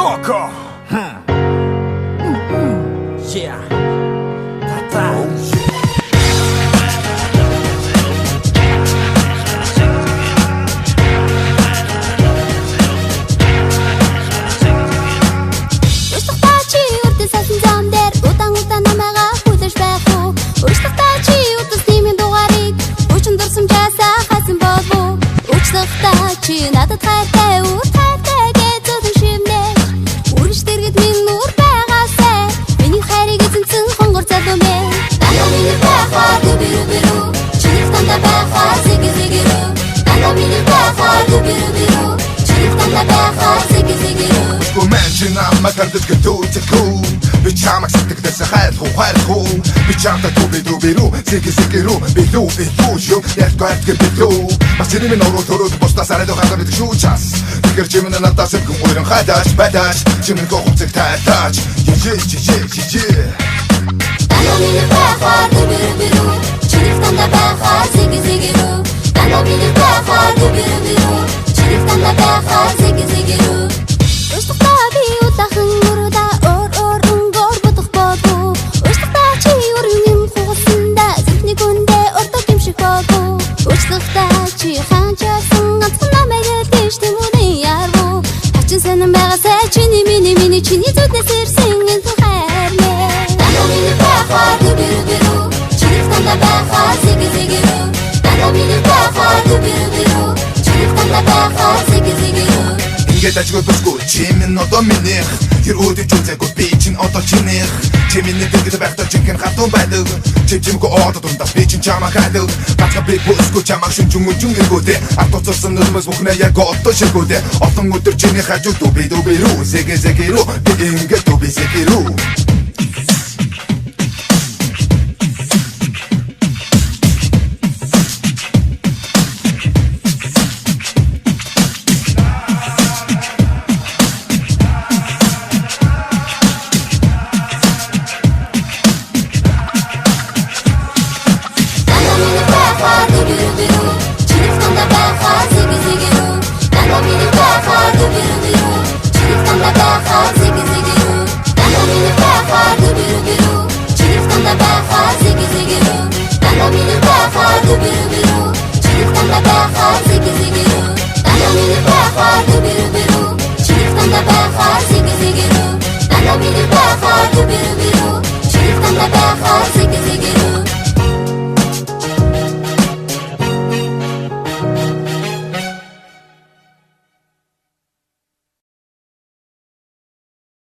motherfucker. Yeah. Ta-ta. Чи надад хайртай хайртай гэдэг шивнэ үргэлж дэргэд минь нуур байгаасай миний хайрыг эзэнсэн хонгор залуу мэ дандаа миний байхаар дүбэрү чиний дандаа байхаар зэгэрүү дандаа миний байхаар дүбэрү чиний дандаа байхаар зэгэрүү Mention I'm a kind of good to cool. We charm a stick that's a high hole. We charm the do, Sigiru, Bidu, Bidu, let's go and get it through. My cinnamon or to the post side of the shoot us. The German and not doesn't come with a high dash, bad dash, Jimmy go to touch. Yeah. Dando mini baja, do, Chief on the baja, Sigiru. Dando mini baja, do, Chief on the baja, Sigiru. Чиний зүднээс ирсэн энэ хайрнэ дандаа миний байхаар дүбэрү чиний дандаа байхаар зэгэрүү дандаа миний байхаар дүбэрү чиний дандаа байхаар зэгэрүү ингээд ажгүй босгүй чимэн одоо минийх тэр өөдөж үзээгүй би чинь одоо чинийх чимэн гэдэг байхдаа жинхэнэ хатун байдаг чимчимгүй одоо дундаа би чинь чамаа хайдаг гацха би босгүй чамаа шүнжүн энгүүтэй автоцсон нөмөс бүхнээ яг одоо шигүүтэй олон өдөр чиний хажууд дүбэрүү зэгэрүү би ингээд дүбэрүү